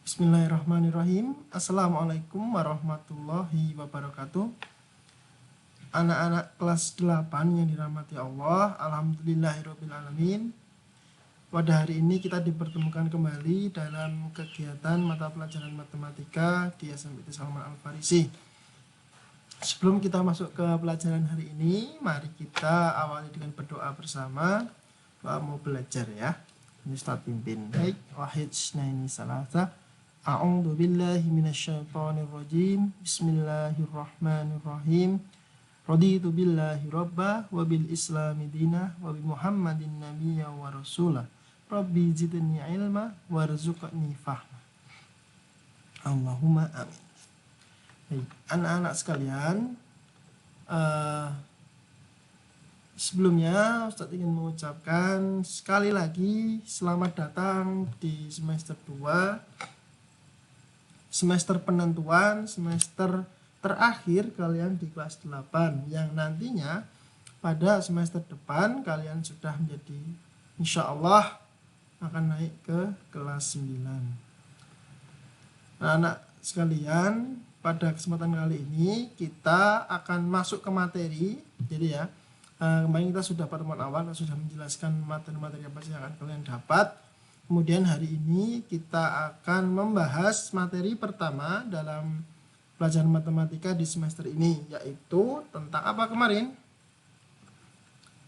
Bismillahirrahmanirrahim. Assalamualaikum warahmatullahi wabarakatuh. Anak-anak kelas 8 yang dirahmati Allah, alhamdulillahirrahmanirrahim. Pada hari ini kita dipertemukan kembali dalam kegiatan mata pelajaran matematika di SMP Salman Al-Farisi. Sebelum kita masuk ke pelajaran hari ini, mari kita awali dengan berdoa bersama. Mau belajar ya. Ini Ustaz pimpin. Baik, wahid snaini salasa. A'udzu billahi minasyaitonir rajim. Bismillahirrahmanirrahim. Raditu billahi rabba wa bil islami dina wa bi Muhammadin nabiyya wa rasulah. Rabbi zidni ilma warzuqni fahma. Allahumma amin. Baik, anak-anak sekalian, sebelumnya Ustaz ingin mengucapkan sekali lagi selamat datang di semester 2, semester penentuan, semester terakhir kalian di kelas 8, yang nantinya pada semester depan kalian sudah menjadi, insya Allah akan naik ke kelas 9. Nah, anak sekalian, pada kesempatan kali ini kita akan masuk ke materi. Jadi ya, kemarin kita sudah pertemuan awal sudah menjelaskan materi-materi apa sih yang akan kalian dapat. Kemudian hari ini kita akan membahas materi pertama dalam pelajaran matematika di semester ini, yaitu tentang apa kemarin?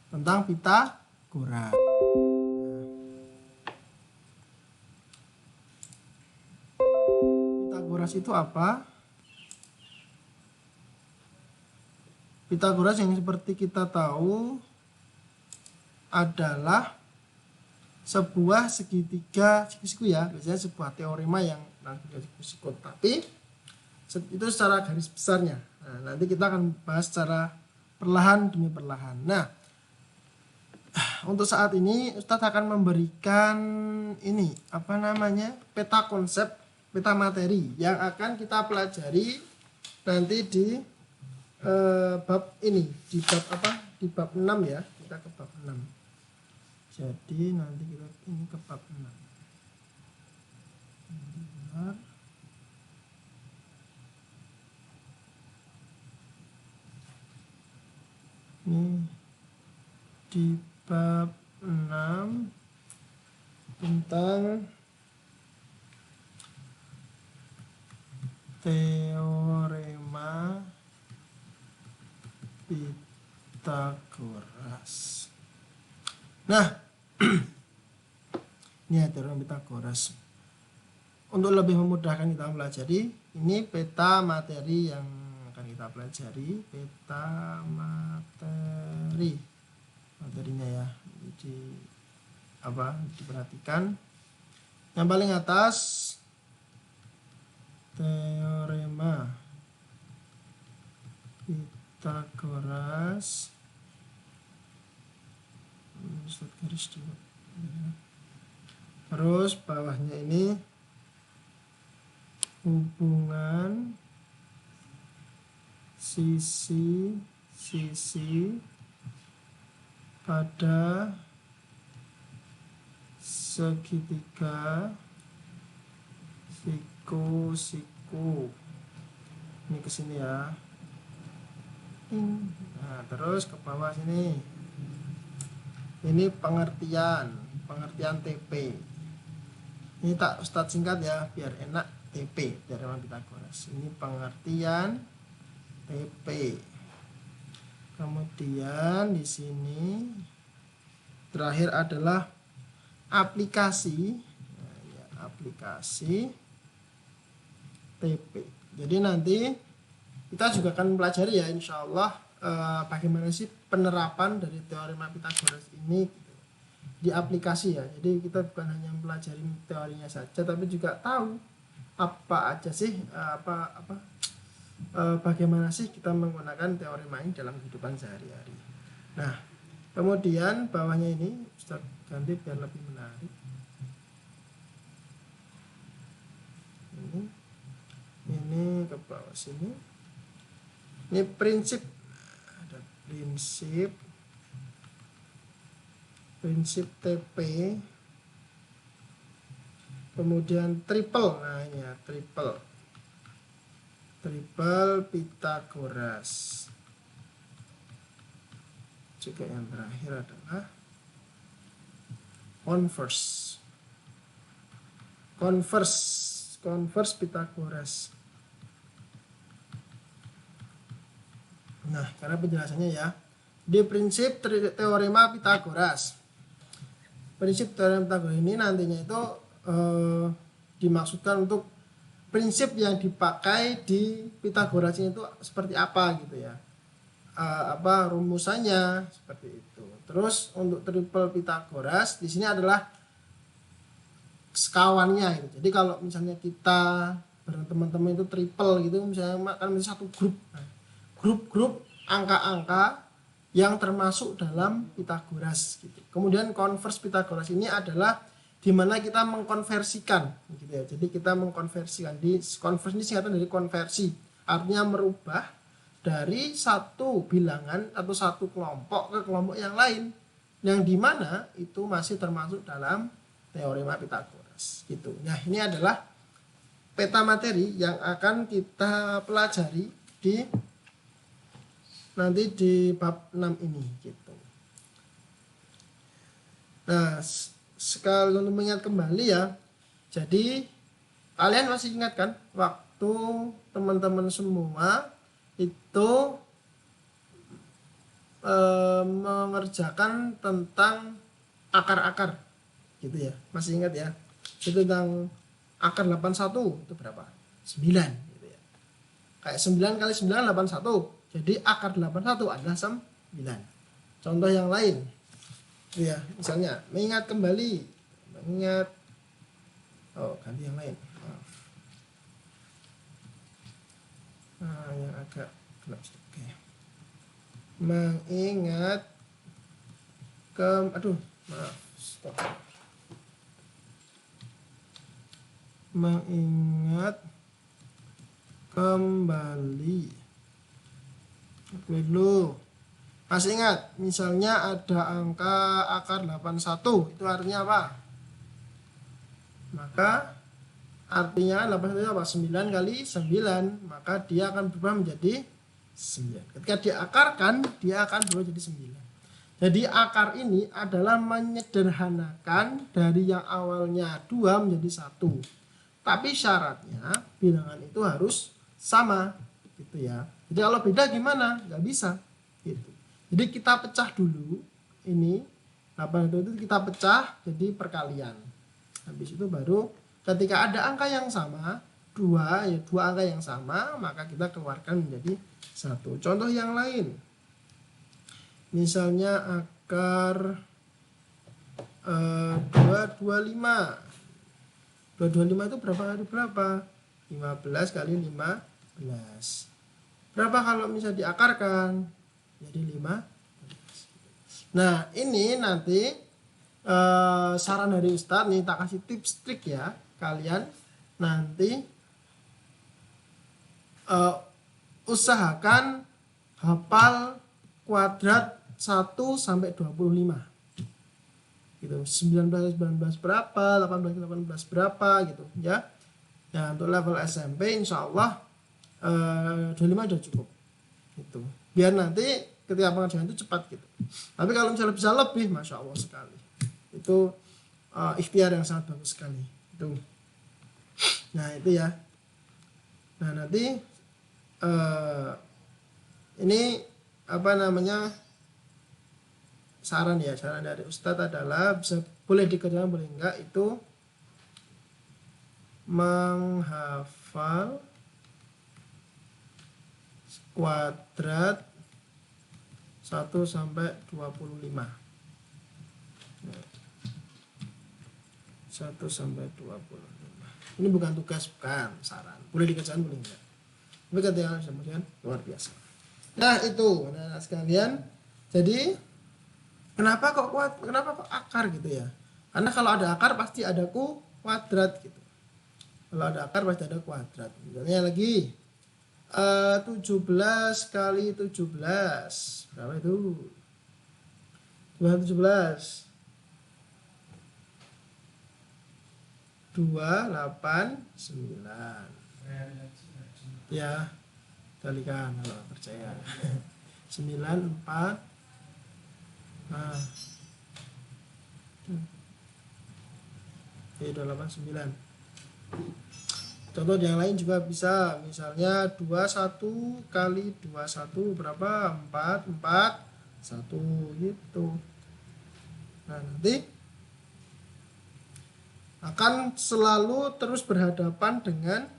Tentang Pitagoras. Pitagoras itu apa? Pitagoras yang seperti kita tahu adalah sebuah segitiga siku-siku ya, biasanya sebuah teorema yang siku-siku, tapi itu secara garis besarnya. Nah, nanti kita akan bahas secara perlahan demi perlahan. Nah, untuk saat ini Ustadz akan memberikan ini peta konsep, peta materi yang akan kita pelajari nanti di bab ini, di bab 6 ya, kita ke bab 6. Jadi nanti kita ini ke bab 6. Ini di bab 6 tentang teorema Pitagoras. Nah, ini teorema Pitagoras. Untuk lebih memudahkan kita pelajari, ini peta materi yang akan kita pelajari, peta materinya ya. Diperhatikan. Yang paling atas teorema Pitagoras. Garis dulu. Terus bawahnya ini hubungan sisi pada segitiga siku. Ini ke sini ya. Nah, terus ke bawah sini. Ini pengertian TP. Ini tak Ustadz singkat ya biar enak, TP teorema Pitagoras. Ini pengertian TP. Kemudian di sini terakhir adalah aplikasi. Nah, ya, aplikasi TP. Jadi nanti kita juga akan pelajari ya, insya Allah bagaimana sih penerapan dari teorema Pitagoras ini di aplikasi ya. Jadi kita bukan hanya mempelajari teorinya saja, tapi juga tahu apa aja sih bagaimana sih kita menggunakan teorema ini dalam kehidupan sehari-hari. Nah, kemudian bawahnya ini Ustaz ganti biar lebih menarik. Ini ke bawah sini. Ini prinsip, ada prinsip TP. kemudian triple. Nah ini ya, triple Pitagoras. Juga yang terakhir adalah converse Pitagoras. Nah, karena penjelasannya ya, di prinsip teorema Pitagoras. Prinsip teorema Pitagoras ini nantinya itu dimaksudkan untuk prinsip yang dipakai di Pitagoras itu seperti apa gitu ya. Apa rumusannya seperti itu. Terus untuk triple Pitagoras di sini adalah sekawannya gitu. Jadi kalau misalnya kita bareng teman-teman itu triple gitu, misalnya kan satu grup. Nah, grup-grup angka-angka yang termasuk dalam Pitagoras gitu. Kemudian converse Pitagoras ini adalah di mana kita mengkonversikan gitu ya. Jadi kita mengkonversikan, di konversi ini singkatan dari konversi. Artinya merubah dari satu bilangan atau satu kelompok ke kelompok yang lain, yang dimana itu masih termasuk dalam teorema Pitagoras gitu. Nah ini adalah peta materi yang akan kita pelajari nanti di bab 6 ini gitu. Nah sekali untuk mengingat kembali ya, jadi kalian masih ingat kan waktu teman-teman semua itu mengerjakan tentang akar-akar gitu ya, masih ingat ya, itu tentang akar 81 itu berapa? 9 gitu ya. Kayak 9 kali 9 81, jadi akar 81 adalah 9. Contoh yang lain ya, misalnya mengingat kembali, ganti yang lain, maaf. Nah, yang agak gelap sedikit. Oke. Mengingat mengingat kembali dulu. Masih ingat, misalnya ada angka akar 81, itu artinya apa? Maka artinya 81 itu apa? 9 kali 9, maka dia akan berubah menjadi 9. Ketika diakarkan, dia akan berubah jadi 9. Jadi akar ini adalah menyederhanakan dari yang awalnya 2 menjadi 1. Tapi syaratnya bilangan itu harus sama gitu ya. Jadi kalau beda gimana? Nggak bisa gitu. Jadi kita pecah dulu ini 8 itu kita pecah jadi perkalian. Habis itu baru ketika ada angka yang sama, dua angka yang sama, maka kita keluarkan menjadi 1. Contoh yang lain, misalnya akar 225. 225 itu berapa kali berapa? 15 kali 15. Berapa kalau misalnya diakarkan? Jadi 5. Nah ini nanti saran dari Ustadz nih, tak kasih tips trik ya, kalian nanti usahakan hafal kuadrat 1 sampai 25 gitu. 19 berapa, 18 berapa gitu ya. Nah untuk level SMP insyaallah 25 udah cukup gitu. Biar nanti ketika pengerjaan itu cepat gitu. Tapi kalau misalnya bisa lebih, masya Allah sekali. Itu ikhtiar yang sangat bagus sekali. Itu. Nah itu ya. Nah nanti ini apa namanya, saran dari Ustadz adalah boleh dikerjakan boleh enggak, itu menghafal kuadrat 1 sampai 25. 1 sampai 25. Ini bukan tugas, bukan saran. Boleh dikerjakan boleh enggak. Tapi ketika kemudian luar biasa. Nah itu, nah sekalian. Jadi kenapa kok akar gitu ya? Karena kalau ada akar pasti ada kuadrat gitu. Kalau ada akar pasti ada kuadrat. Misalnya lagi 17 kali 17 berapa itu? 17. 289 ya, kalikan kalau percaya. 94 nah 289. Contoh yang lain juga bisa, misalnya 21 kali 21 berapa? 441 gitu. Nah, nanti akan selalu terus berhadapan dengan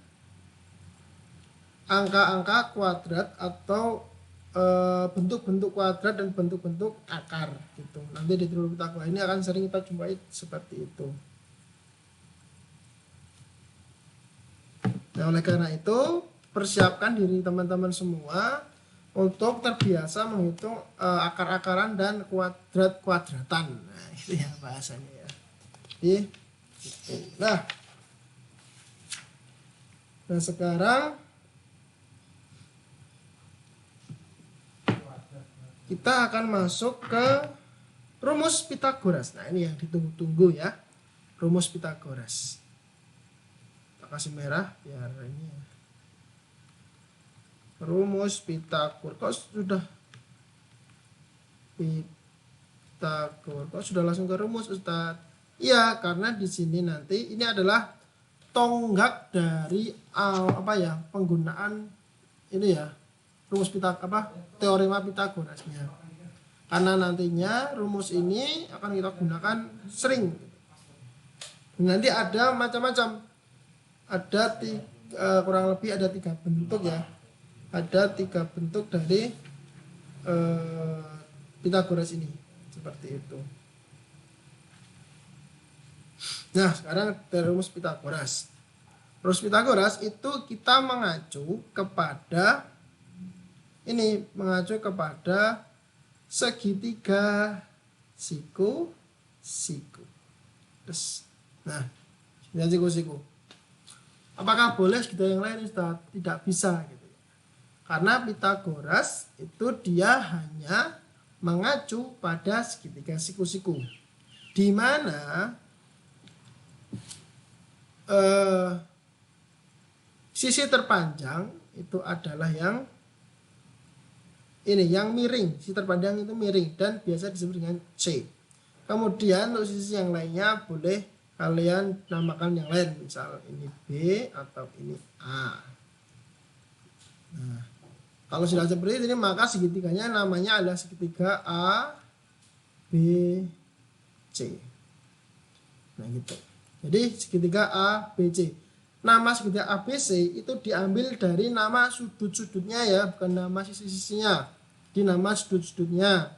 angka-angka kuadrat atau bentuk-bentuk kuadrat dan bentuk-bentuk akar gitu. Nanti di teori Pitagoras ini akan sering kita jumpai seperti itu. Nah, oleh karena itu persiapkan diri teman-teman semua untuk terbiasa menghitung akar-akaran dan kuadrat-kuadratan. Nah, itu ya bahasanya ya. Jadi, gitu. Nah, sekarang kita akan masuk ke rumus Pitagoras. Nah, ini yang ditunggu-tunggu ya, rumus Pitagoras. Tak kasih merah biar ini ya. Rumus Pitagoras. Kok sudah Pitagoras? Kok sudah langsung ke rumus, Ustaz? Iya, karena di sini nanti ini adalah tonggak dari penggunaan ini ya, rumus teorema Pitagorasnya. Karena nantinya rumus ini akan kita gunakan sering. Nanti ada macam-macam. Ada kurang lebih ada 3 bentuk ya. Ada 3 bentuk dari Pitagoras ini. Seperti itu. Nah, sekarang dari rumus Pitagoras. Rumus Pitagoras itu kita mengacu kepada segitiga siku. Nah, segitiga siku. Apakah boleh segitiga yang lain, Ustaz? Tidak bisa gitu. Karena Pitagoras itu dia hanya mengacu pada segitiga siku-siku. Di mana sisi terpanjang itu adalah yang miring. Sisi terpanjang itu miring dan biasa disebut dengan C. Kemudian untuk sisi yang lainnya boleh kalian namakan yang lain, misal ini B atau ini A. Nah, kalau sudah seperti ini maka segitiganya namanya adalah segitiga A B C. Nah, gitu. Jadi segitiga A B C. Nama segitiga ABC itu diambil dari nama sudut-sudutnya ya, bukan nama sisi-sisinya. Di nama sudut-sudutnya.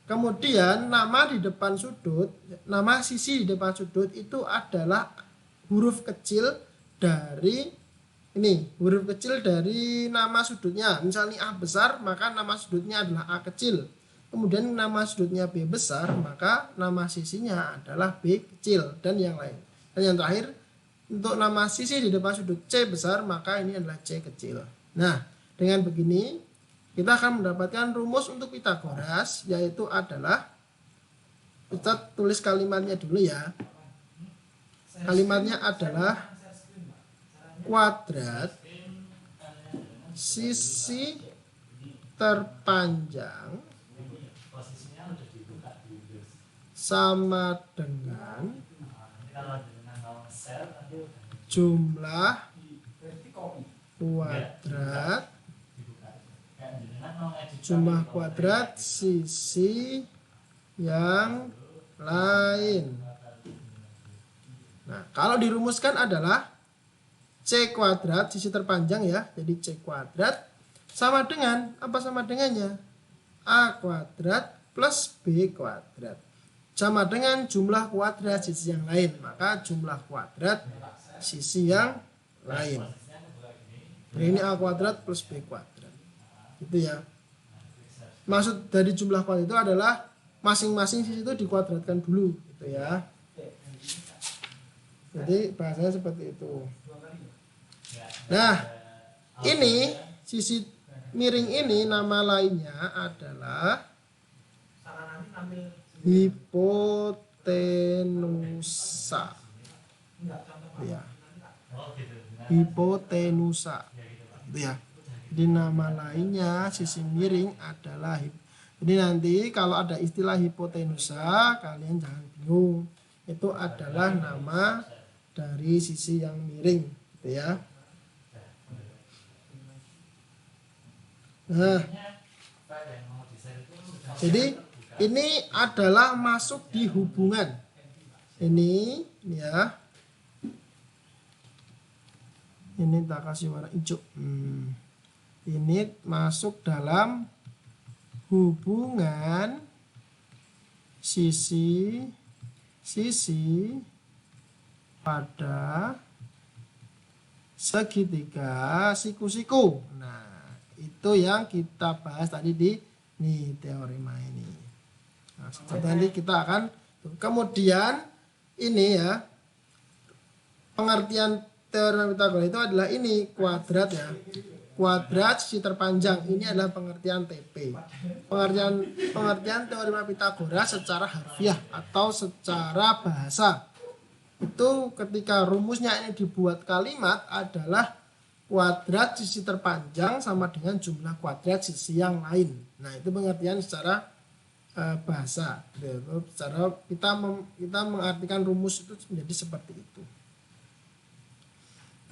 Kemudian nama di depan sudut, nama sisi di depan sudut itu adalah huruf kecil dari nama sudutnya. Misalnya A besar, maka nama sudutnya adalah A kecil. Kemudian nama sudutnya B besar, maka nama sisinya adalah B kecil dan yang lain. Dan yang terakhir, untuk nama sisi di depan sudut C besar, maka ini adalah C kecil. Nah, dengan begini kita akan mendapatkan rumus untuk Pitagoras, yaitu adalah, kita tulis kalimatnya dulu ya. Kalimatnya adalah kuadrat sisi terpanjang sama dengan jumlah kuadrat sisi yang lain. Nah, kalau dirumuskan adalah C kuadrat sisi terpanjang ya. Jadi C kuadrat sama dengan apa, sama dengannya? A kuadrat plus B kuadrat. Sama dengan jumlah kuadrat sisi yang lain, maka jumlah kuadrat sisi yang lain. Nah, ini A kuadrat plus B kuadrat. Gitu ya. Maksud dari jumlah kuadrat itu adalah masing-masing sisi itu dikuadratkan dulu gitu ya. Jadi bahasanya seperti itu. Nah, ini sisi miring ini nama lainnya adalah hipotenusa. ya. Hipotenusa gitu ya. Jadi nama lainnya sisi miring adalah jadi nanti kalau ada istilah hipotenusa kalian jangan bingung, itu adalah nama dari sisi yang miring gitu ya. Nah, jadi ini adalah masuk di hubungan ini ya. Ini tak kasih warna hijau. Ini masuk dalam hubungan sisi pada segitiga siku-siku. Nah, itu yang kita bahas tadi di teorema ini. Nah, nanti kita akan kemudian ini ya, pengertian teorema Pythagoras itu adalah ini kuadrat ya. Kuadrat sisi terpanjang ini adalah pengertian TP. Pengertian teorema Pythagoras secara harfiah atau secara bahasa. Itu ketika rumusnya ini dibuat kalimat adalah kuadrat sisi terpanjang sama dengan jumlah kuadrat sisi yang lain. Nah, itu pengertian secara bahasa. Secara kita mengartikan rumus itu menjadi seperti itu.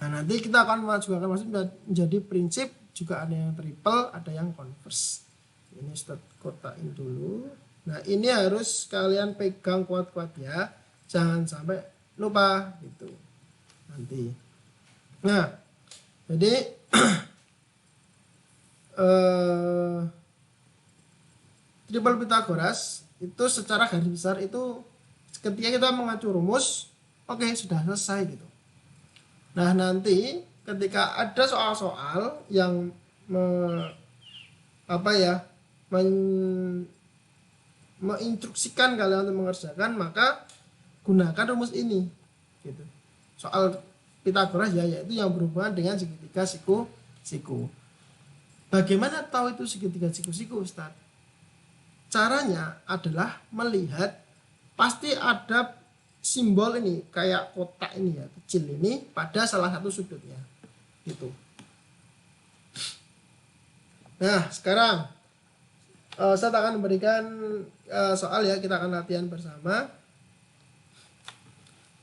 Nah, nanti kita akan juga akan masuk menjadi prinsip, juga ada yang triple, ada yang converse. Ini start kotain dulu. Nah, ini harus kalian pegang kuat-kuat ya, jangan sampai lupa gitu nanti. Nah, jadi triple Pythagoras itu secara garis besar itu ketika kita mengacu rumus, oke, sudah selesai gitu. Nah, nanti ketika ada soal-soal yang menginstruksikan kalian untuk mengerjakan, maka gunakan rumus ini gitu. Soal Pythagoras ya, yaitu yang berhubungan dengan segitiga siku-siku. Bagaimana tahu itu segitiga siku-siku, Ustaz? Caranya adalah melihat pasti ada simbol ini kayak kotak ini ya, kecil ini pada salah satu sudutnya gitu. Nah, sekarang saya akan memberikan soal ya, kita akan latihan bersama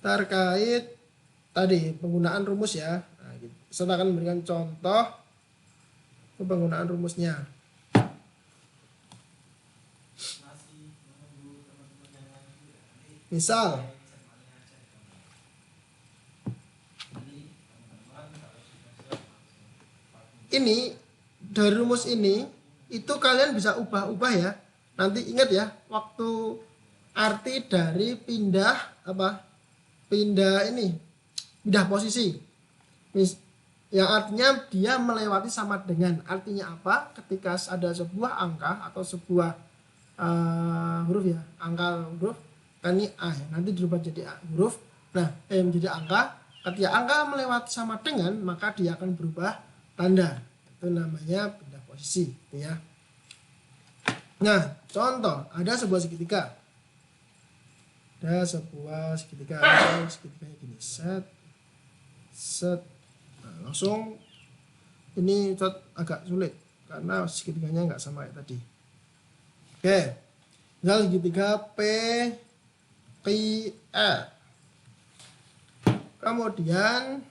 terkait tadi penggunaan rumus ya. Nah, gitu. Saya akan memberikan contoh penggunaan rumusnya. Misal ini dari rumus ini itu kalian bisa ubah-ubah ya. Nanti ingat ya, waktu arti dari pindah posisi. Yang artinya dia melewati sama dengan. Artinya apa? Ketika ada sebuah angka atau sebuah huruf ya, angka huruf kan ini A ya, nanti dirubah jadi huruf. Nah, menjadi angka. Ketika angka melewati sama dengan, maka dia akan berubah tanda. Itu namanya pindah posisi gitu ya. Nah, contoh, ada sebuah segitiga. Segitiganya gini, set. Nah, langsung ini agak sulit karena segitiganya nggak sama kayak tadi. Oke. Misal segitiga PQR. Kemudian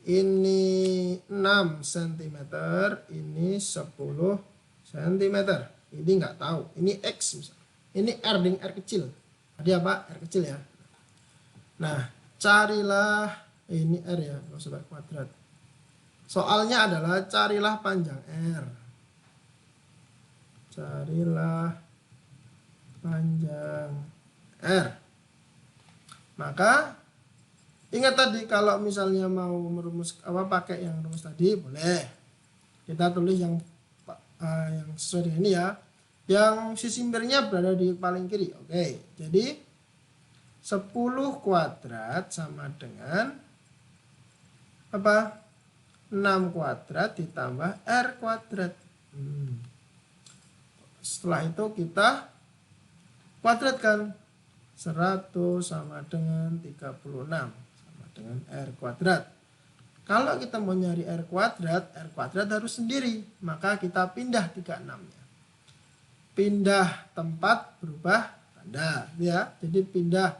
ini 6 cm, ini 10 cm. Ini nggak tahu, ini X misalnya. Ini R dengan R kecil. Tadi apa? R kecil ya. Nah, carilah ini R ya, nggak usah kuadrat. Soalnya adalah carilah panjang R. Carilah panjang R. Maka ingat tadi kalau misalnya mau merumus pakai yang rumus tadi boleh. Kita tulis yang sesuai dengan ini ya. Yang sisi miringnya berada di paling kiri. Oke. Jadi 10 kuadrat sama dengan 6 kuadrat ditambah R kuadrat. Setelah itu kita kuadratkan. 100 sama dengan 36. dengan R kuadrat. Kalau kita mau nyari R kuadrat harus sendiri, maka kita pindah 36-nya. Pindah tempat berubah tanda ya. Jadi pindah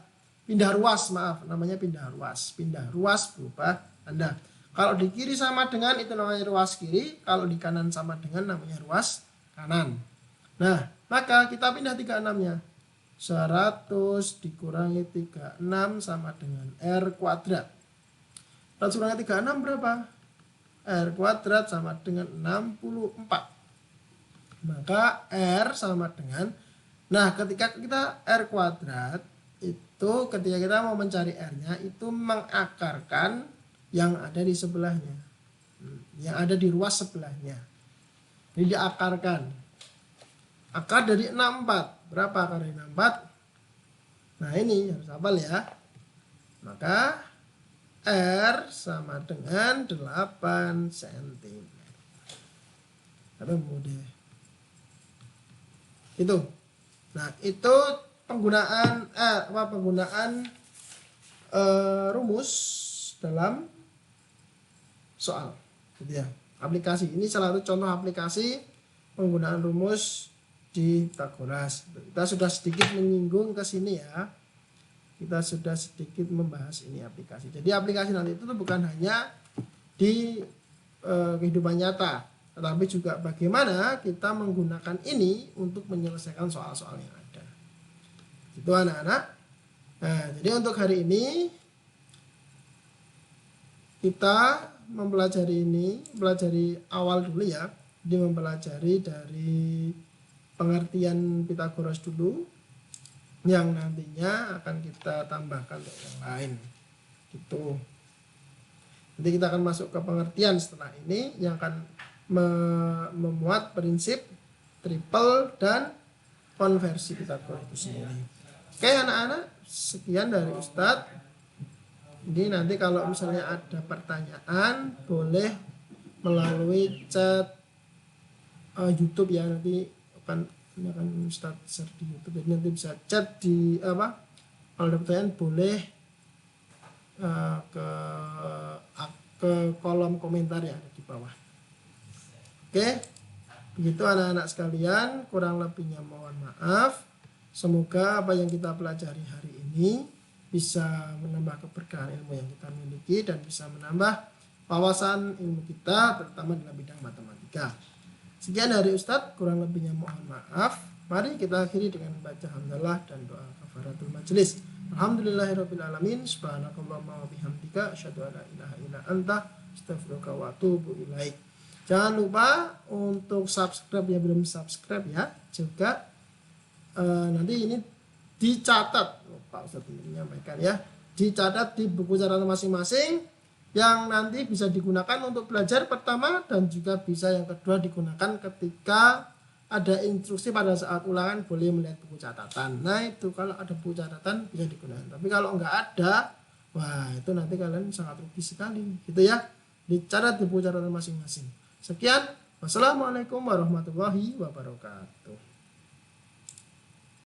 ruas, maaf, namanya pindah ruas. Pindah ruas berubah tanda. Kalau di kiri sama dengan itu namanya ruas kiri, kalau di kanan sama dengan namanya ruas kanan. Nah, maka kita pindah 36-nya. 100 dikurangi 36 sama dengan R kuadrat. 100 kurangi 36 berapa? R kuadrat sama dengan 64. Maka R sama dengan, nah ketika kita R kuadrat, itu ketika kita mau mencari R-nya, itu mengakarkan yang ada di sebelahnya. Yang ada di ruas sebelahnya. Jadi diakarkan. Akar dari 64. Berapa akar dari 64? Nah ini harus hafal ya. Maka R sama dengan 8 cm. Tapi mudah. Itu. Nah itu penggunaan rumus dalam soal. Gitu ya. Aplikasi ini salah satu contoh aplikasi penggunaan rumus di Pitagoras. Kita sudah sedikit menyinggung ke sini ya. Kita sudah sedikit membahas ini aplikasi. Jadi aplikasi nanti itu bukan hanya di kehidupan nyata, tetapi juga bagaimana kita menggunakan ini untuk menyelesaikan soal-soal yang ada. Itu anak-anak. Nah, jadi untuk hari ini kita mempelajari awal dulu ya. Jadi mempelajari dari pengertian Pitagoras dulu, yang nantinya akan kita tambahkan untuk yang lain gitu. Nanti kita akan masuk ke pengertian setelah ini yang akan memuat prinsip triple dan konversi Pitagoras itu sendiri. Oke anak-anak, sekian dari Ustadz. Jadi nanti kalau misalnya ada pertanyaan boleh melalui chat YouTube ya, nanti ini akan Ustaz share di YouTube, jadi nanti bisa chat di kalau ada pertanyaan boleh ke kolom komentar yang ada di bawah. Oke, begitu anak-anak sekalian, kurang lebihnya mohon maaf. Semoga apa yang kita pelajari hari ini bisa menambah keberkahan ilmu yang kita miliki dan bisa menambah wawasan ilmu kita, terutama dalam bidang matematika. Sekian dari Ustadz, kurang lebihnya mohon maaf. Mari kita akhiri dengan membaca hamdalah dan doa kafaratul majelis. Alhamdulillahirrabbilalamin. Subhanakallahumma wa bihamdika asyhadu an la ilaha illa anta astaghfiruka wa atubu ilaik. Jangan lupa untuk subscribe ya, belum subscribe ya. Juga nanti ini dicatat, Pak Ustadz menyampaikan ya, dicatat di buku catatan masing-masing yang nanti bisa digunakan untuk belajar pertama dan juga bisa yang kedua digunakan ketika ada instruksi pada saat ulangan boleh melihat buku catatan. Nah itu kalau ada buku catatan bisa digunakan. Tapi kalau enggak ada, wah itu nanti kalian sangat rugi sekali gitu ya. Dicatat di buku catatan masing-masing. Sekian, wassalamualaikum warahmatullahi wabarakatuh.